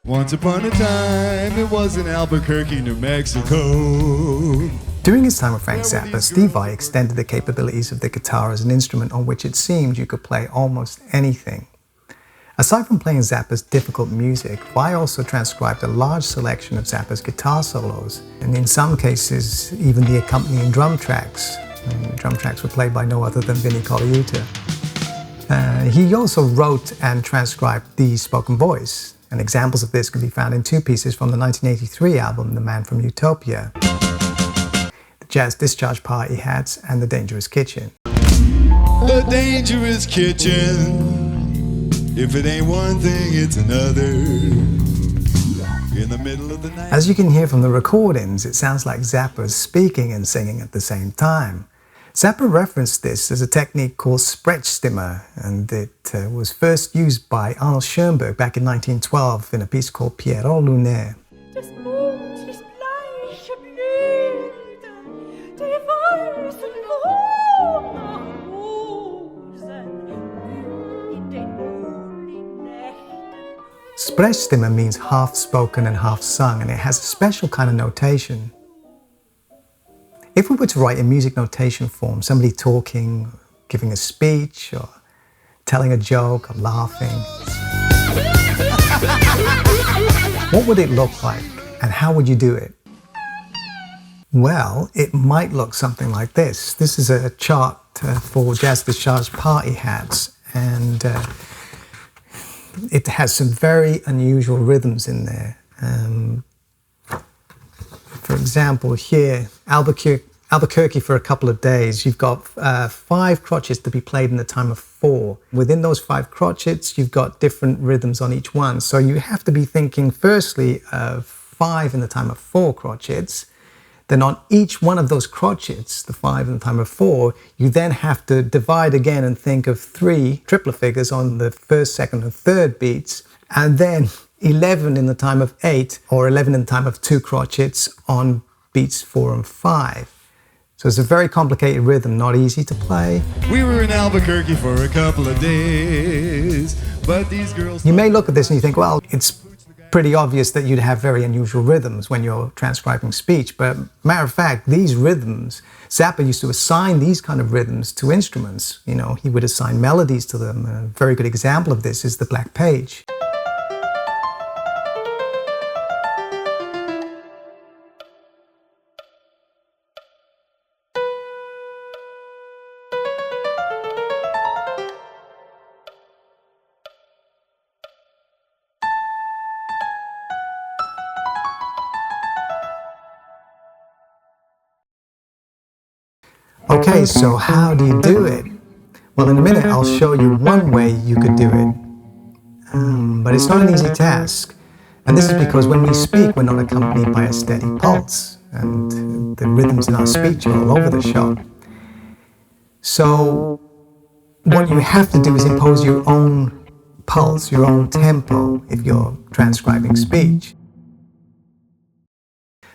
Once upon a time, it was in Albuquerque, New Mexico. During his time with Frank Zappa, Steve Vai extended the capabilities of the guitar as an instrument on which it seemed you could play almost anything. Aside from playing Zappa's difficult music, Vai also transcribed a large selection of Zappa's guitar solos, and in some cases, even the accompanying drum tracks. And the drum tracks were played by no other than Vinnie Colaiuta. He also wrote and transcribed the spoken voice, and examples of this can be found in two pieces from the 1983 album, The Man from Utopia, the Jazz Discharge Party Hats and The Dangerous Kitchen. The Dangerous Kitchen, if it ain't one thing, it's another. In the middle of the night. As you can hear from the recordings, it sounds like Zappa is speaking and singing at the same time. Zappa referenced this as a technique called Sprechstimme, and it was first used by Arnold Schoenberg back in 1912 in a piece called Pierrot Lunaire. Sprechstimme means half spoken and half sung, and it has a special kind of notation. If we were to write in music notation form, somebody talking, giving a speech, or telling a joke, or laughing, what would it look like, and how would you do it? Well, it might look something like this. This is a chart for Jazz Discharge Party Hats, and it has some very unusual rhythms in there. For example, here, Albuquerque for a couple of days, you've got 5 crotchets to be played in the time of 4. Within those 5 crotchets, you've got different rhythms on each one. So you have to be thinking firstly of 5 in the time of 4 crotchets. Then on each one of those crotchets, the 5 in the time of 4, you then have to divide again and think of 3 triplet figures on the first, second, and third beats, and then 11 in the time of 8, or 11 in the time of 2 crotchets on beats 4 and 5. So it's a very complicated rhythm, not easy to play. We were in Albuquerque for a couple of days, but these girls... You may look at this and you think, well, it's pretty obvious that you'd have very unusual rhythms when you're transcribing speech, but matter of fact, these rhythms, Zappa used to assign these kind of rhythms to instruments. You know, he would assign melodies to them. A very good example of this is the Black Page. Okay, so how do you do it? Well, in a minute I'll show you one way you could do it. But it's not an easy task. And this is because when we speak, we're not accompanied by a steady pulse. And the rhythms in our speech are all over the shop. So what you have to do is impose your own pulse, your own tempo, if you're transcribing speech.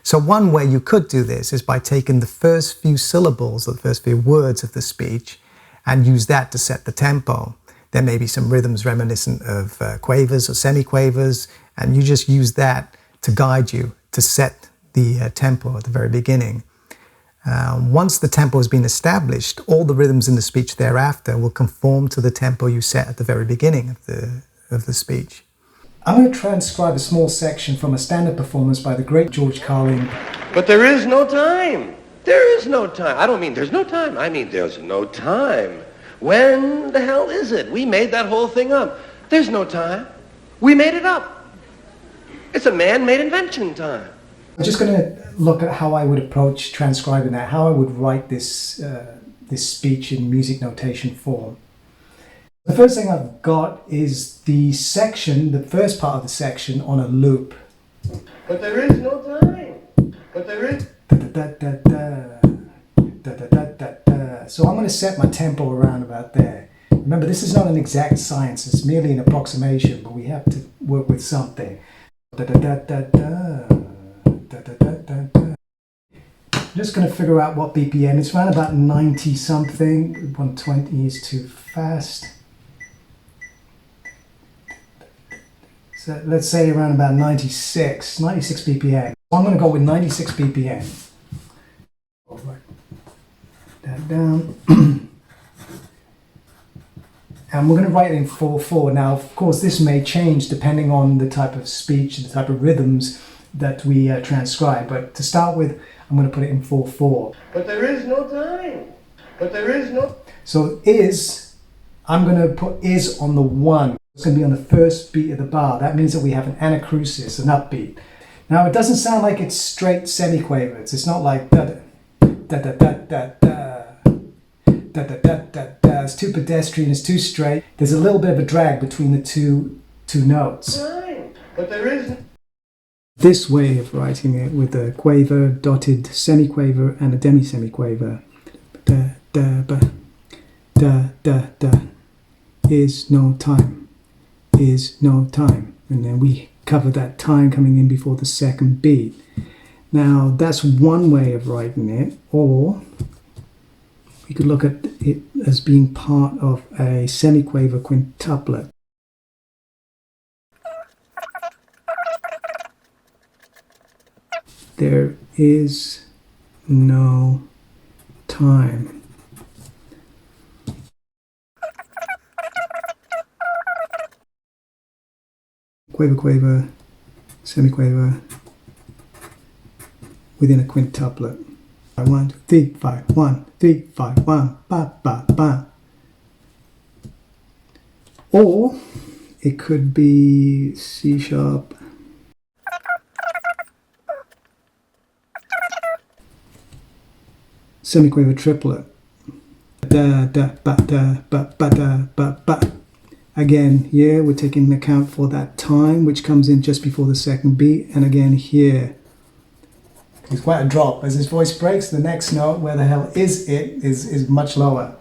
So one way you could do this is by taking the first few syllables or the first few words of the speech and use that to set the tempo. There may be some rhythms reminiscent of quavers or semiquavers, and you just use that to guide you to set the tempo at the very beginning. Once the tempo has been established, all the rhythms in the speech thereafter will conform to the tempo you set at the very beginning of the speech. I'm going to transcribe a small section from a standard performance by the great George Carlin. But there is no time. There is no time. I don't mean there's no time. I mean there's no time. When the hell is it? We made that whole thing up. There's no time. We made it up. It's a man-made invention time. I'm just going to look at how I would approach transcribing that, how I would write this speech in music notation form. The first thing I've got is the section, the first part of the section on a loop. But there is no time. But there is... So I'm going to set my tempo around about there. Remember, this is not an exact science, it's merely an approximation, but we have to work with something. I'm just going to figure out what BPM. It's around about 90 something. 120 is too fast. So So let's say around about 96 BPM. I'm going to go with 96 BPM. Write that down. And we're going to write it in 4/4. Now, of course, this may change depending on the type of speech, the type of rhythms that we transcribe. But to start with, I'm going to put it in 4/4. But there is no time. But there is no... So is, I'm going to put is on the 1. It's going to be on the first beat of the bar. That means that we have an anacrusis, an upbeat. Now, it doesn't sound like it's straight semiquavers. It's not like da da da da da da da da da da da. It's too pedestrian, it's too straight. There's a little bit of a drag between the two notes. Time. But there is... This way of writing it with a quaver, dotted semiquaver, and a demi-semiquaver. Da da ba da da da. Is no time. Is no time. And then we cover that time coming in before the second beat. Now that's one way of writing it, or we could look at it as being part of a semiquaver quintuplet. There is no time. Quaver, quaver, semiquaver within a quintuplet. 1, 2, 3, 5, 1, 3, 5, 1, ba, ba, ba. Or it could be C sharp, semiquaver triplet. Da, da, ba, da, ba, ba, da, ba, ba. Again, here we're taking into account for that time, which comes in just before the second beat. And again, here, it's quite a drop. As his voice breaks, the next note, where the hell is it, is much lower.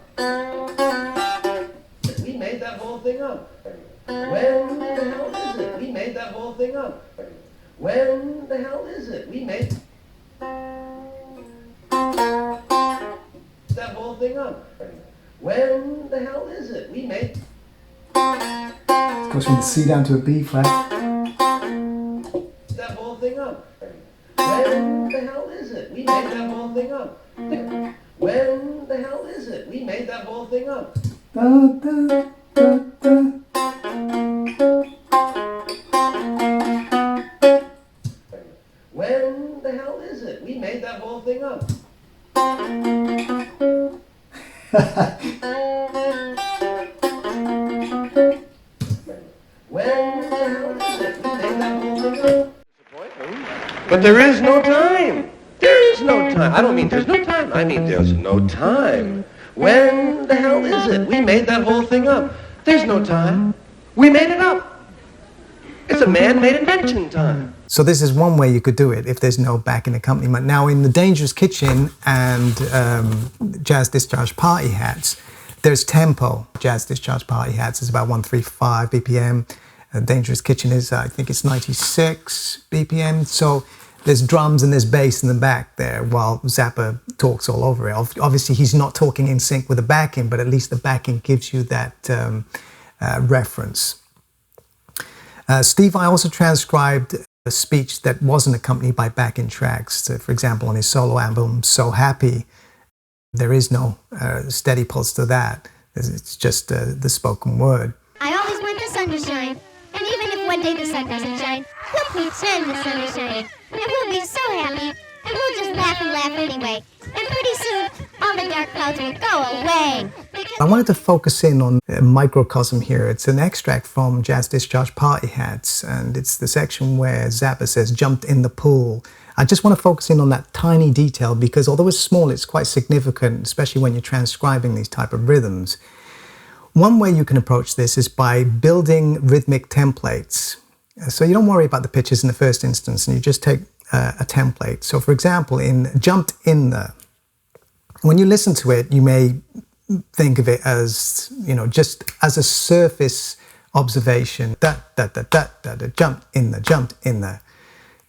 We made that whole thing up. When the hell is it? We made that whole thing up. When the hell is it? We made that whole thing up. When the hell is it? We made... It goes from the C down to a B flat. That whole thing up. When the hell is it? We made that whole thing up. When the hell is it? We made that whole thing up. Da, da, da, da. When the hell is it? We made that whole thing up. But there is no time. There is no time. I don't mean there's no time. I mean there's no time. When the hell is it? We made that whole thing up. There's no time. We made it up. It's a man-made invention time. So this is one way you could do it if there's no backing accompaniment. Now in the Dangerous Kitchen and Jazz Discharge Party Hats, there's tempo. Jazz Discharge Party Hats is about 135 BPM. Dangerous Kitchen is, I think it's 96 BPM. So there's drums and there's bass in the back there while Zappa talks all over it. Obviously he's not talking in sync with the backing, but at least the backing gives you that reference. Steve Vai also transcribed a speech that wasn't accompanied by backing tracks. So for example, on his solo album, So Happy, there is no steady pulse to that. It's just the spoken word. I always want the sun to shine. And even if one day the sun doesn't shine, we'll pretend the sun is shining. And we'll be so happy. And we'll just laugh and laugh anyway. And pretty soon, all the dark clouds will go away. I wanted to focus in on a microcosm here. It's an extract from Jazz Discharge Party Hats, and it's the section where Zappa says, jumped in the pool. I just want to focus in on that tiny detail because although it's small, it's quite significant, especially when you're transcribing these type of rhythms. One way you can approach this is by building rhythmic templates. So you don't worry about the pitches in the first instance, and you just take a template. So for example, in Jumped In The, when you listen to it, you may think of it as, you know, just as a surface observation. Da, da, da, da, da, da, jumped in the.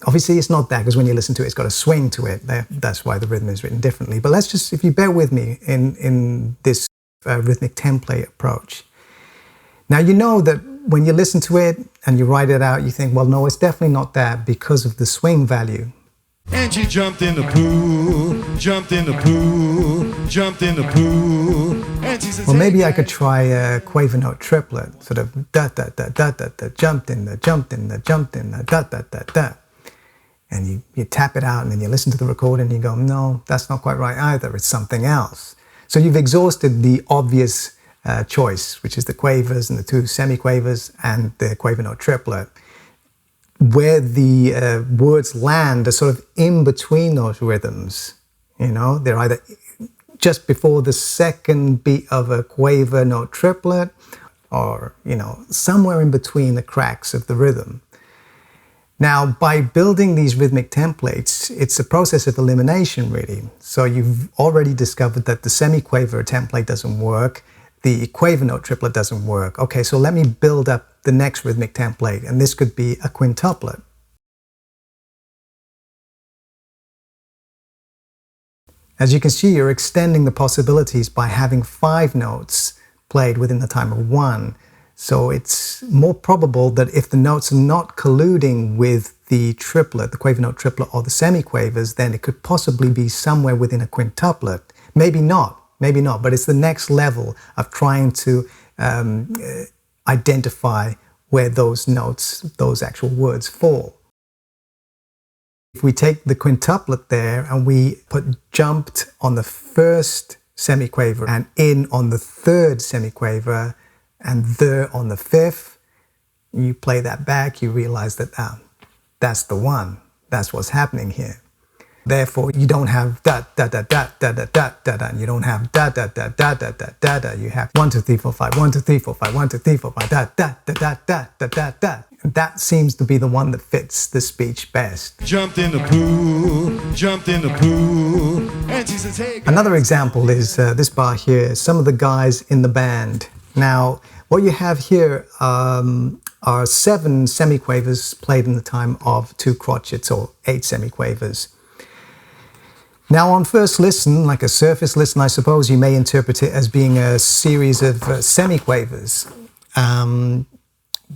Obviously, it's not that, because when you listen to it, it's got a swing to it. That's why the rhythm is written differently. But let's just, if you bear with me in this rhythmic template approach. Now, you know that when you listen to it and you write it out, you think, well, no, it's definitely not that because of the swing value. And she jumped in the pool, jumped in the pool, jumped in the pool. And she says, well, maybe I could try a quaver note triplet, sort of da da da da da da, jumped in the, jumped in the, jumped in the, da da da da. And you tap it out and then you listen to the recording and you go, no, that's not quite right either. It's something else. So you've exhausted the obvious choice, which is the quavers and the two semiquavers and the quaver note triplet. Where the words land are sort of in between those rhythms. You know, they're either just before the second beat of a quaver note triplet or, you know, somewhere in between the cracks of the rhythm. Now, by building these rhythmic templates, it's a process of elimination, really. So you've already discovered that the semiquaver template doesn't work, the quaver note triplet doesn't work. Okay, so let me build up the next rhythmic template, and this could be a quintuplet. As you can see, you're extending the possibilities by having 5 notes played within the time of 1. So it's more probable that if the notes are not colluding with the triplet, the quaver note triplet or the semiquavers, then it could possibly be somewhere within a quintuplet. Maybe not, but it's the next level of trying to identify where those notes, those actual words fall. If we take the quintuplet there and we put jumped on the first semiquaver and in on the third semiquaver and the on the fifth, you play that back, you realize that that's the one. That's what's happening here. Therefore, you don't have da da da da da da da da da. You don't have da da da da da da da da. You have 1 2 3 4 5 1 2 3 4 5 1 2 3 4 5 da da da da da da da da. And that seems to be the one that fits the speech best. jumped in the pool, jumped in the pool. And she says, hey. Another example is this bar here. Some of the guys in the band. Now, what you have here are 7 semiquavers played in the time of 2 crotchets, or 8 semiquavers. Now, on first listen, like a surface listen, I suppose you may interpret it as being a series of semiquavers.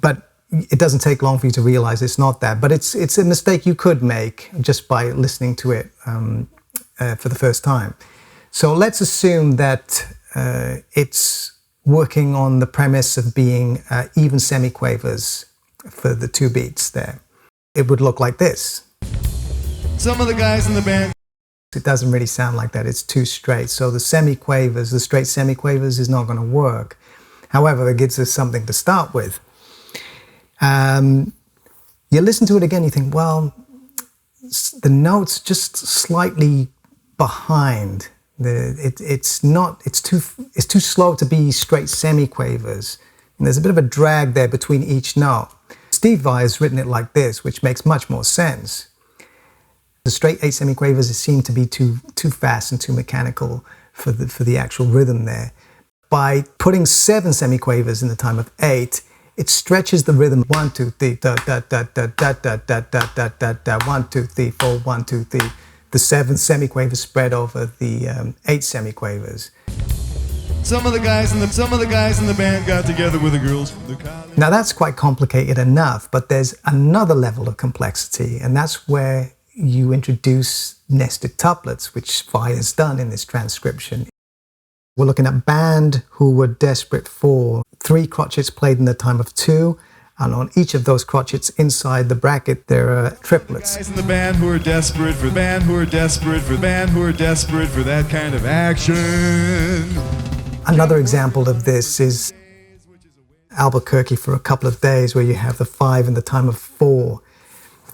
But it doesn't take long for you to realize it's not that. But it's a mistake you could make just by listening to it for the first time. So let's assume that it's working on the premise of being even semiquavers for the 2 beats there. It would look like this. Some of the guys in the band. It doesn't really sound like that. It's too straight. So the semiquavers, the straight semiquavers is not going to work. However, it gives us something to start with. You listen to it again, you think, well, the note's just slightly behind. It's too slow to be straight semiquavers. And there's a bit of a drag there between each note. Steve Vai has written it like this, which makes much more sense. The straight 8 semiquavers seem to be too fast and too mechanical for the actual rhythm there. By putting 7 semiquavers in the time of 8, it stretches the rhythm 1 2 3 da da da da da da da da da da da 1 2 3 4 1 2 3. The 7 semiquavers spread over the 8 semiquavers. Some of the guys in the band got together with the girls from the college. Now that's quite complicated enough, but there's another level of complexity, and that's where you introduce nested tuplets, which Vai has done in this transcription. We're looking at a band who were desperate for 3 crotchets played in the time of 2, and on each of those crotchets inside the bracket there are triplets. Guys in the band who are desperate for that kind of action. Another example of this is Albuquerque for a couple of days, where you have the 5 in the time of 4.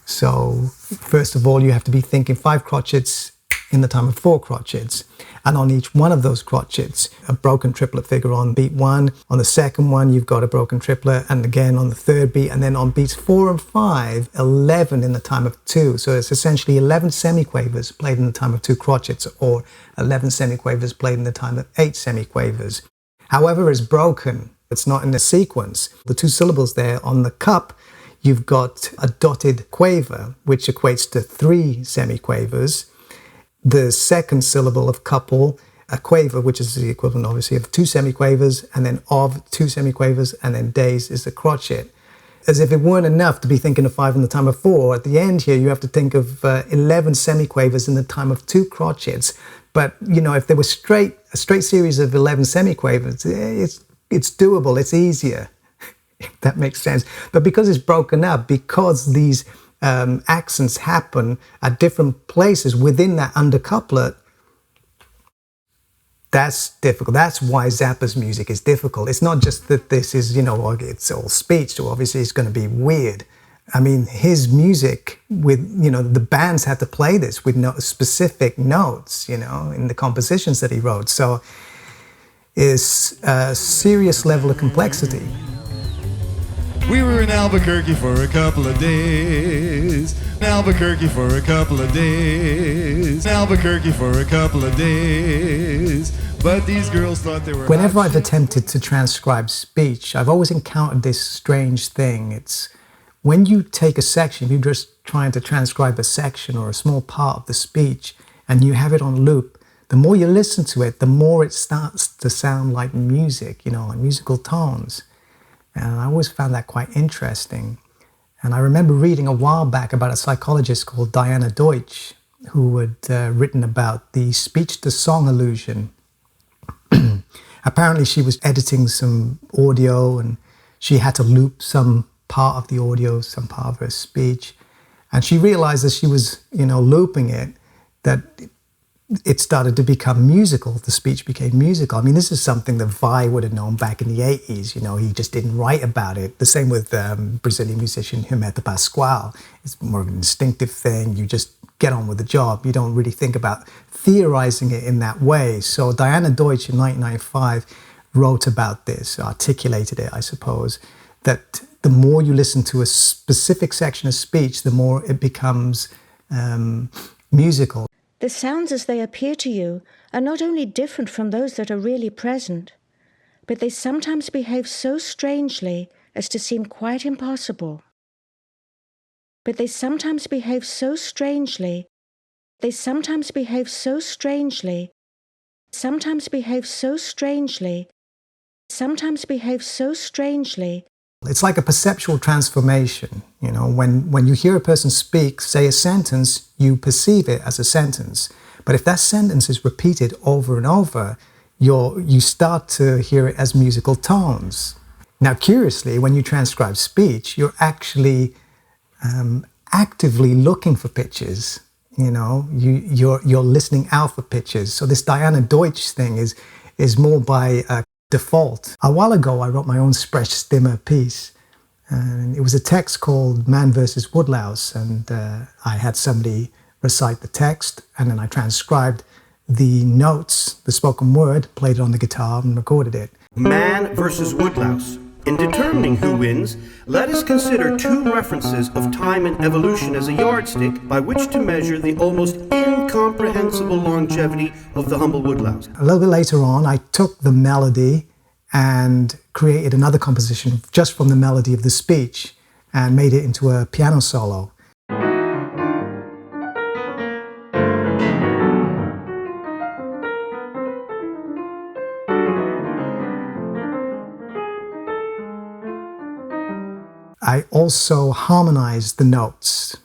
So first of all, you have to be thinking 5 crotchets in the time of 4 crotchets. And on each one of those crotchets, a broken triplet figure on beat 1. On the second one, you've got a broken triplet, and again on the third beat. And then on beats 4 and 5, 11 in the time of 2. So it's essentially 11 semiquavers played in the time of 2 crotchets, or 11 semiquavers played in the time of 8 semiquavers. However, it's broken. It's not in a sequence. The 2 syllables there on the cup, you've got a dotted quaver, which equates to 3 semiquavers. The second syllable of couple a quaver, which is the equivalent, obviously, of 2 semiquavers, and then of 2 semiquavers, and then days is the crotchet. As if it weren't enough to be thinking of 5 in the time of 4, at the end here you have to think of 11 semiquavers in the time of 2 crotchets. But, you know, if there was a straight series of 11 semiquavers, it's doable, it's easier, if that makes sense. But because it's broken up, because these accents happen at different places within that undercouplet, that's difficult. That's why Zappa's music is difficult. It's not just that this is, you know, it's all speech, so obviously it's going to be weird. I mean, his music with, you know, the bands had to play this with specific notes, you know, in the compositions that he wrote. So it's a serious level of complexity. We were in Albuquerque for a couple of days. Albuquerque for a couple of days. Albuquerque for a couple of days. But these girls thought they were... Whenever I've attempted to transcribe speech, I've always encountered this strange thing. It's when you take a section, if you're just trying to transcribe a section or a small part of the speech, and you have it on loop, the more you listen to it, the more it starts to sound like music, you know, like musical tones. And I always found that quite interesting. And I remember reading a while back about a psychologist called Diana Deutsch, who had written about the speech-to-song illusion. Apparently she was editing some audio and she had to loop some part of the audio, some part of her speech. And she realized as she was, you know, looping it, that it started to become musical. The speech became musical. I mean, this is something that Vai would have known back in the 80s. You know, he just didn't write about it. The same with Brazilian musician Hermeto Pascoal. It's more of an instinctive thing. You just get on with the job. You don't really think about theorizing it in that way. So Diana Deutsch in 1995 wrote about this, articulated it, I suppose, that the more you listen to a specific section of speech, the more it becomes musical. The sounds as they appear to you are not only different from those that are really present, but they sometimes behave so strangely as to seem quite impossible. But they sometimes behave so strangely, sometimes behave so strangely, sometimes behave so strangely, sometimes behave so strangely. It's like a perceptual transformation. You know, when you hear a person speak, say a sentence, you perceive it as a sentence. But if that sentence is repeated over and over, you start to hear it as musical tones. Now, curiously, when you transcribe speech, you're actually actively looking for pitches. You know, you're listening out for pitches. So this Diana Deutsch thing is more by default. A while ago, I wrote my own Sprechstimme piece, and it was a text called Man Versus Woodlouse, and I had somebody recite the text, and then I transcribed the notes, the spoken word, played it on the guitar, and recorded it. Man versus Woodlouse. In determining who wins, let us consider 2 references of time and evolution as a yardstick by which to measure the almost incomprehensible longevity of the humble woodlouse. A little bit later on, I took the melody and created another composition just from the melody of the speech and made it into a piano solo. I also harmonized the notes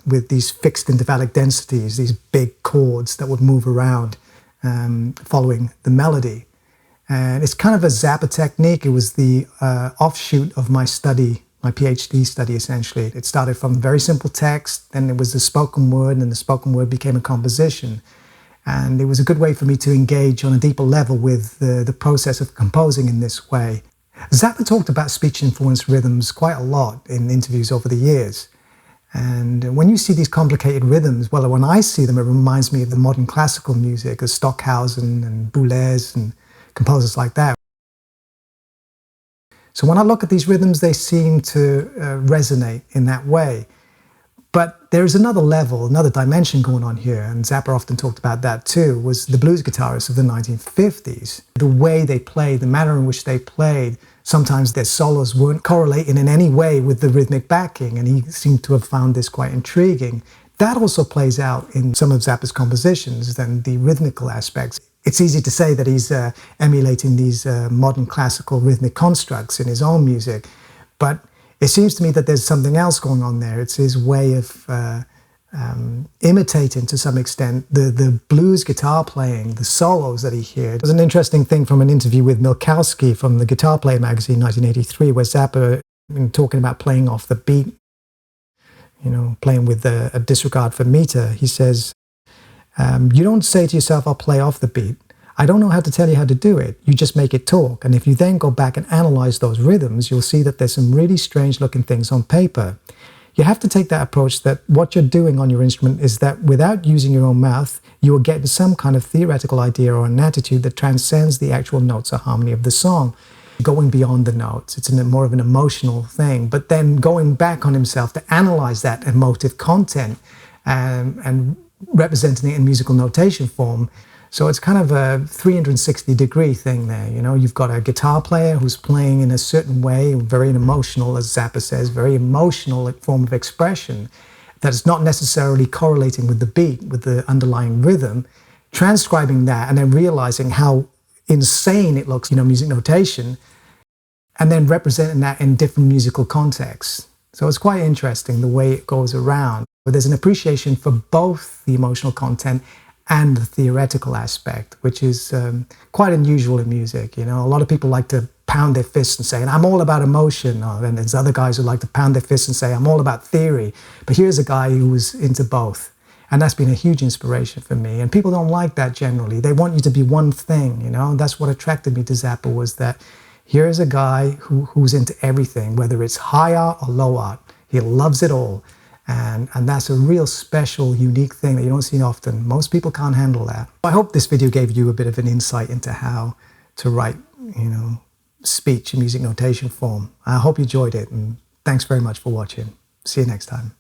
with these fixed intervallic densities, these big chords that would move around following the melody. And it's kind of a Zappa technique. It was the offshoot of my study, my PhD study, essentially. It started from very simple text, then it was the spoken word, and the spoken word became a composition. And it was a good way for me to engage on a deeper level with the process of composing in this way. Zappa talked about speech-influenced rhythms quite a lot in interviews over the years. And when you see these complicated rhythms, well, when I see them, it reminds me of the modern classical music of Stockhausen and Boulez and composers like that. So when I look at these rhythms, they seem to resonate in that way. But there is another level, another dimension going on here, and Zappa often talked about that too, was the blues guitarists of the 1950s. The way they played, the manner in which they played, sometimes their solos weren't correlating in any way with the rhythmic backing, and he seemed to have found this quite intriguing. That also plays out in some of Zappa's compositions, then the rhythmical aspects. It's easy to say that he's emulating these modern classical rhythmic constructs in his own music, but it seems to me that there's something else going on there. It's his way of imitating, to some extent, the blues guitar playing, the solos that he heard. There's an interesting thing from an interview with Milkowski from the Guitar Player magazine, 1983, where Zappa, talking about playing off the beat, playing with a disregard for meter, he says, you don't say to yourself, I'll play off the beat. I don't know how to tell you how to do it. You just make it talk. And if you then go back and analyze those rhythms, you'll see that there's some really strange looking things on paper. You have to take that approach that what you're doing on your instrument is that without using your own mouth, you are getting some kind of theoretical idea or an attitude that transcends the actual notes or harmony of the song, going beyond the notes. It's more of an emotional thing, but then going back on himself to analyze that emotive content and representing it in musical notation form. So it's kind of a 360-degree thing there. You've got a guitar player who's playing in a certain way, very emotional, as Zappa says, very emotional form of expression that is not necessarily correlating with the beat, with the underlying rhythm, transcribing that and then realizing how insane it looks, music notation, and then representing that in different musical contexts. So it's quite interesting the way it goes around. But there's an appreciation for both the emotional content and the theoretical aspect, which is quite unusual in music. A lot of people like to pound their fists and say, I'm all about emotion. And there's other guys who like to pound their fists and say, I'm all about theory. But here's a guy who was into both. And that's been a huge inspiration for me. And people don't like that generally. They want you to be one thing, That's what attracted me to Zappa, was that here is a guy who's into everything, whether it's high art or low art. He loves it all. And that's a real special, unique thing that you don't see often. Most people can't handle that. I hope this video gave you a bit of an insight into how to write, speech in music notation form. I hope you enjoyed it, and thanks very much for watching. See you next time.